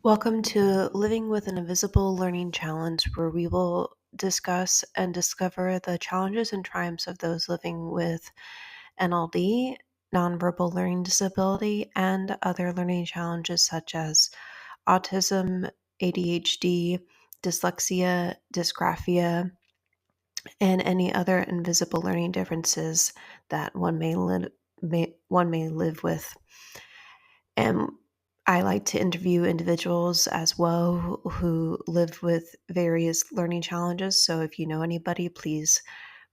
Welcome to Living with an Invisible Learning Challenge, where we will discuss and discover the challenges and triumphs of those living with NLD, nonverbal learning disability, and other learning challenges such as autism, ADHD, dyslexia, dysgraphia, and any other invisible learning differences that one may live with. And I like to interview individuals as well who live with various learning challenges. So if you know anybody, please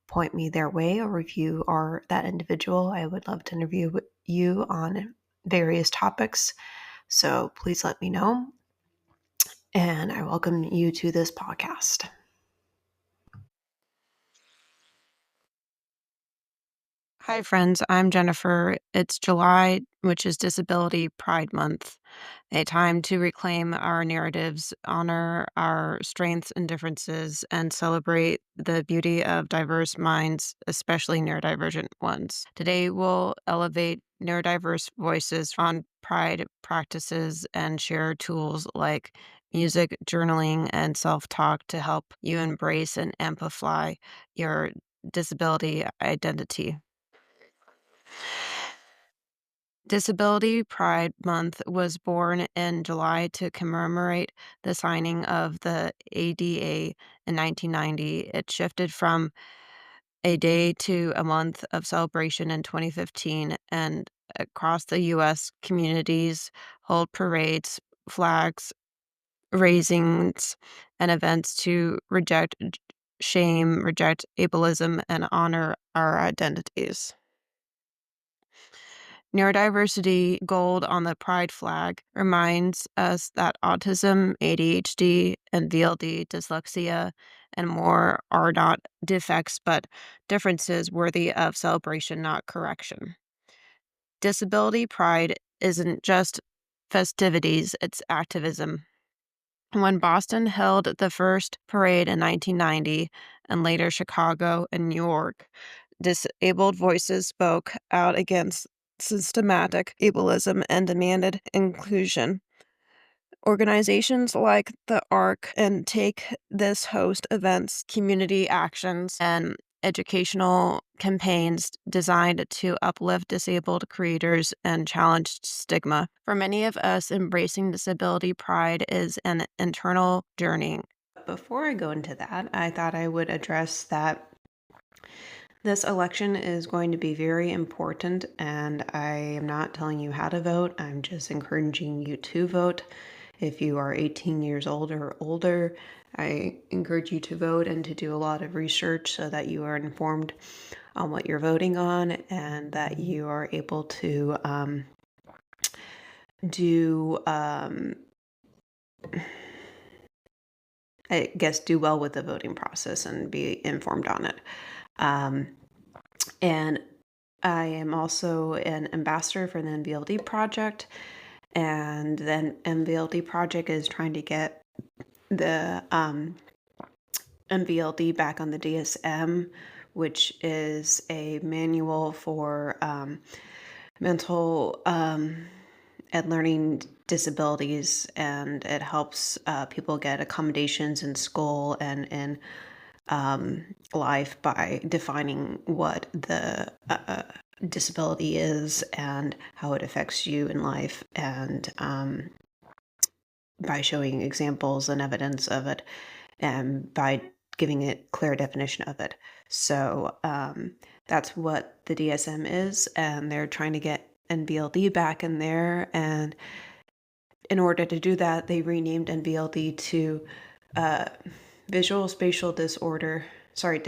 point me their way, or if you are that individual, I would love to interview you on various topics. So please let me know. And I welcome you to this podcast. Hi, friends. I'm Jennifer. It's July, which is Disability Pride Month, a time to reclaim our narratives, honor our strengths and differences, and celebrate the beauty of diverse minds, especially neurodivergent ones. Today, we'll elevate neurodiverse voices on pride practices and share tools like music, journaling, and self talk to help you embrace and amplify your disability identity. Disability Pride Month was born in July to commemorate the signing of the ADA in 1990. It shifted from a day to a month of celebration in 2015, and across the U.S., communities hold parades, flags, raisings, and events to reject shame, reject ableism, and honor our identities. Neurodiversity gold on the pride flag reminds us that autism, ADHD, and VLD, dyslexia, and more are not defects but differences worthy of celebration, not correction. Disability pride isn't just festivities, it's activism. When Boston held the first parade in 1990, and later Chicago and New York, disabled voices spoke out against systematic ableism and demanded inclusion. Organizations like the ARC and Take This host events, community actions, and educational campaigns designed to uplift disabled creators and challenge stigma. For many of us, embracing disability pride is an internal journey. Before I go into that, I thought I would address that this election is going to be very important, and I am not telling you how to vote. I'm just encouraging you to vote. If you are 18 years old or older, I encourage you to vote and to do a lot of research so that you are informed on what you're voting on and that you are able to do well with the voting process and be informed on it. And I am also an ambassador for the NVLD project, and then NVLD project is trying to get the NVLD back on the DSM, which is a manual for mental and learning disabilities, and it helps people get accommodations in school and in life by defining what the disability is and how it affects you in life, and by showing examples and evidence of it, and by giving a clear definition of it. So that's what the DSM is, and they're trying to get NVLD back in there. And in order to do that, they renamed NVLD to developmental visual spatial disorder. I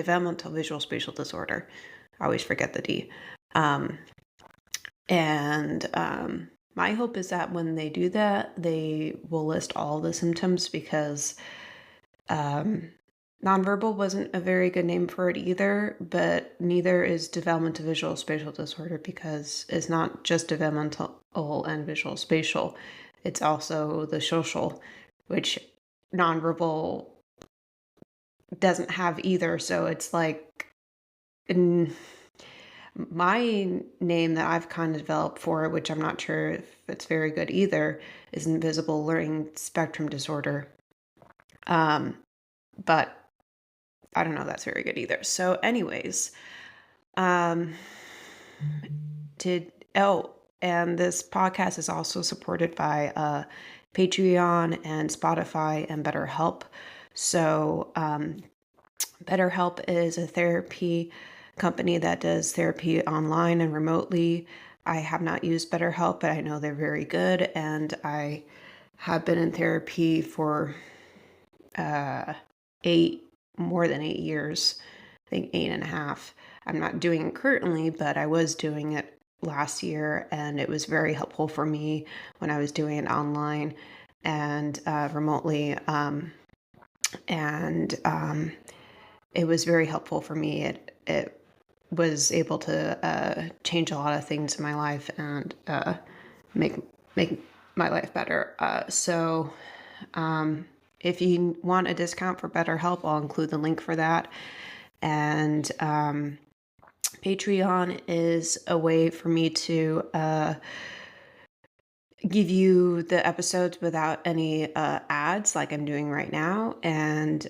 always forget the D. My hope is that when they do that, they will list all the symptoms, because nonverbal wasn't a very good name for it either, but neither is developmental visual spatial disorder, because it's not just developmental and visual spatial. It's also the social, which nonverbal doesn't have either. So it's like, My name that I've kind of developed for it, which I'm not sure if it's very good either, is invisible learning spectrum disorder. Um, but I don't know if that's very good either. So, anyways, um, did oh, and this podcast is also supported by Patreon and Spotify and BetterHelp. So, BetterHelp is a therapy company that does therapy online and remotely. I have not used BetterHelp, but I know they're very good, and I have been in therapy for uh, eight more than 8 years. I think 8.5. I'm not doing it currently, but I was doing it last year, and it was very helpful for me when I was doing it online and remotely. And It was very helpful for me. It was able to change a lot of things in my life and make make my life better. If you want a discount for BetterHelp, I'll include the link for that. And Patreon is a way for me to give you the episodes without any ads, like I'm doing right now, and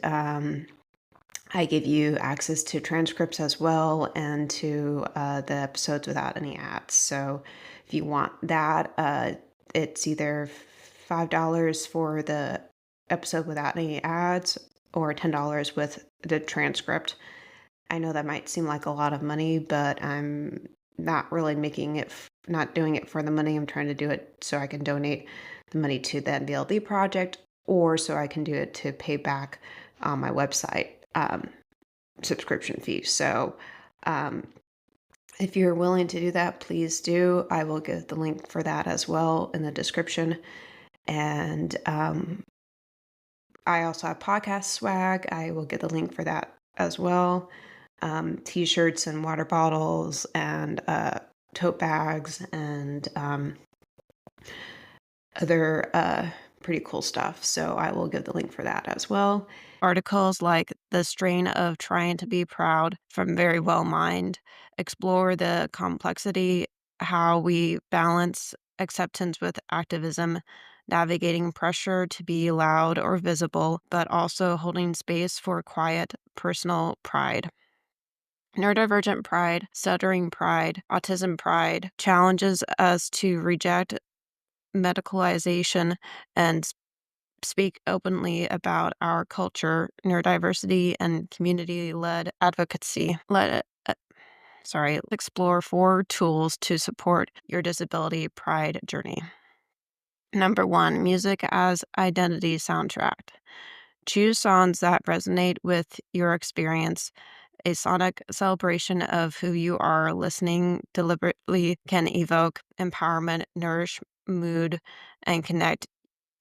I give you access to transcripts as well and to the episodes without any ads. So if you want that, it's either $5 for the episode without any ads or $10 with the transcript. I know that might seem like a lot of money, but I'm not really not doing it for the money. I'm trying to do it so I can donate the money to the NVLD project or so I can do it to pay back on my website subscription fee. So, um, if you're willing to do that, please do. I will give the link for that as well in the description. And I also have podcast swag. I will get the link for that as well. T-shirts and water bottles and tote bags and other pretty cool stuff. So I will give the link for that as well. Articles like The Strain of Trying to Be Proud from Verywell Mind explore the complexity, how we balance acceptance with activism, navigating pressure to be loud or visible, but also holding space for quiet personal pride. Neurodivergent pride, stuttering pride, autism pride challenges us to reject medicalization and speak openly about our culture, neurodiversity, and community-led advocacy. Explore 4 tools to support your disability pride journey. Number 1, music as identity soundtrack. Choose songs that resonate with your experience. A sonic celebration of who you are listening deliberately can evoke empowerment, nourish mood, and connect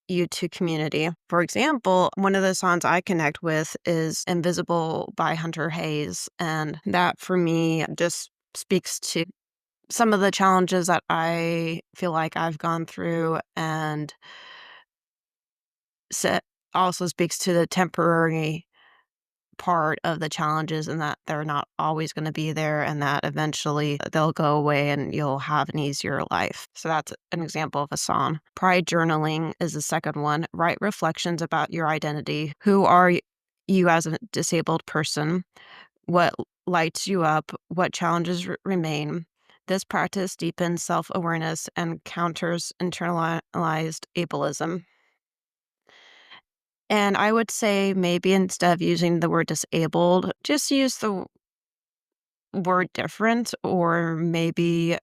you to community. For example, one of the songs I connect with is Invisible by Hunter Hayes. And that for me just speaks to some of the challenges that I feel like I've gone through and also speaks to the temporary part of the challenges and that they're not always going to be there and that eventually they'll go away and you'll have an easier life. So that's an example of a song. Pride journaling is the second one. Write reflections about your identity. Who are you as a disabled person? What lights you up? What challenges remain? This practice deepens self awareness and counters internalized ableism. And I would say maybe instead of using the word disabled, just use the word different or maybe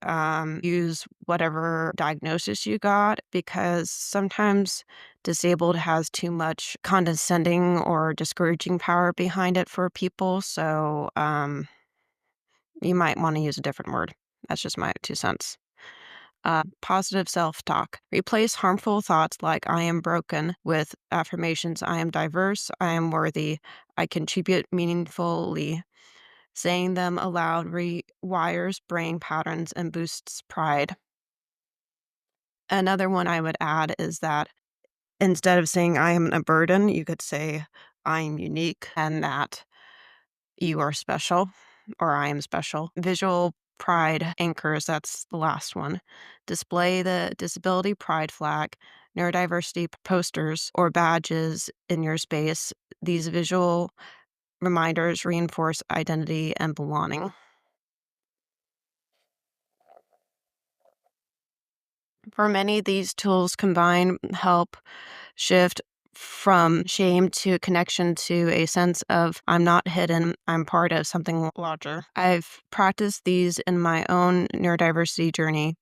use whatever diagnosis you got because sometimes disabled has too much condescending or discouraging power behind it for people. So you might want to use a different word. That's just my 2 cents. Positive self talk. Replace harmful thoughts like I am broken with affirmations I am diverse, I am worthy, I contribute meaningfully. Saying them aloud rewires brain patterns and boosts pride. Another one I would add is that instead of saying I am a burden, you could say I am unique and that you are special or I am special. Visual pride anchors. That's the last one. Display the disability pride flag, neurodiversity posters, or badges in your space. These visual reminders reinforce identity and belonging. For many, these tools combine help shift from shame to connection to a sense of I'm not hidden, I'm part of something larger. I've practiced these in my own neurodiversity journey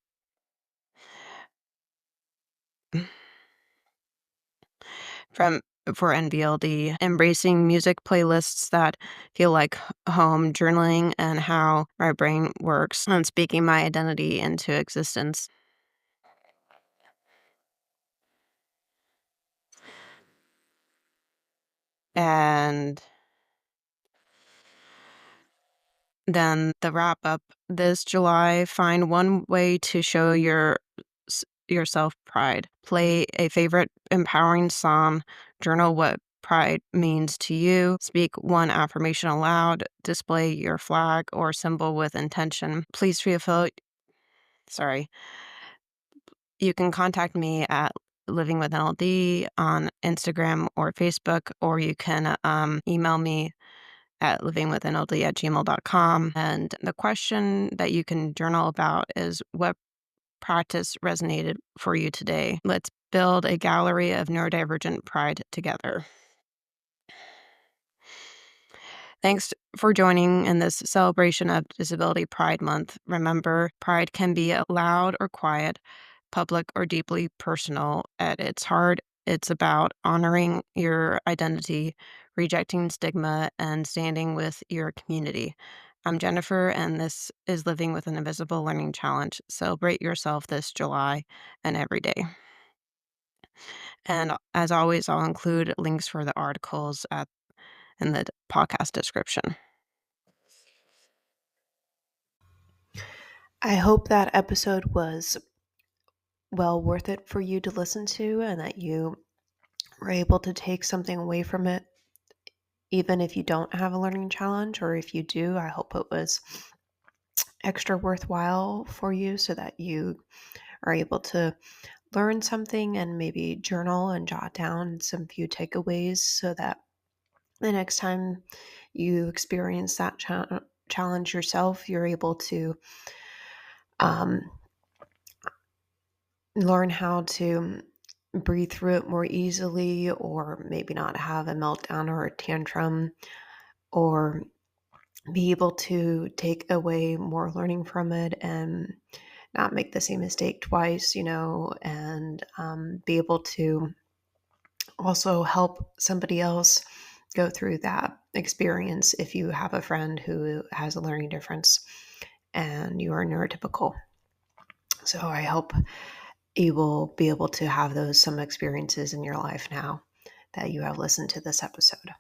from for NVLD, embracing music playlists that feel like home, journaling and how my brain works, and speaking my identity into existence. And then the wrap up this July, find one way to show yourself pride. Play a favorite empowering song, journal what pride means to you, speak one affirmation aloud, display your flag or symbol with intention. Please feel sorry. You can contact me at Living with NLD on Instagram or Facebook, or you can email me at livingwithnld@gmail.com. And the question that you can journal about is what practice resonated for you today? Let's build a gallery of neurodivergent pride together. Thanks for joining in this celebration of Disability Pride Month. Remember, pride can be loud or quiet, public or deeply personal. At its heart, it's about honoring your identity, rejecting stigma, and standing with your community. I'm Jennifer, and this is Living with an Invisible Learning Challenge. Celebrate yourself this July and every day. And as always, I'll include links for the articles in the podcast description. I hope that episode was well worth it for you to listen to and that you were able to take something away from it, even if you don't have a learning challenge, or if you do. I hope it was extra worthwhile for you so that you are able to learn something and maybe journal and jot down some few takeaways so that the next time you experience that challenge yourself, you're able to um, learn how to breathe through it more easily, or maybe not have a meltdown or a tantrum, or be able to take away more learning from it and not make the same mistake twice, and be able to also help somebody else go through that experience if you have a friend who has a learning difference and you are neurotypical. So I hope you will be able to have those some experiences in your life now that you have listened to this episode.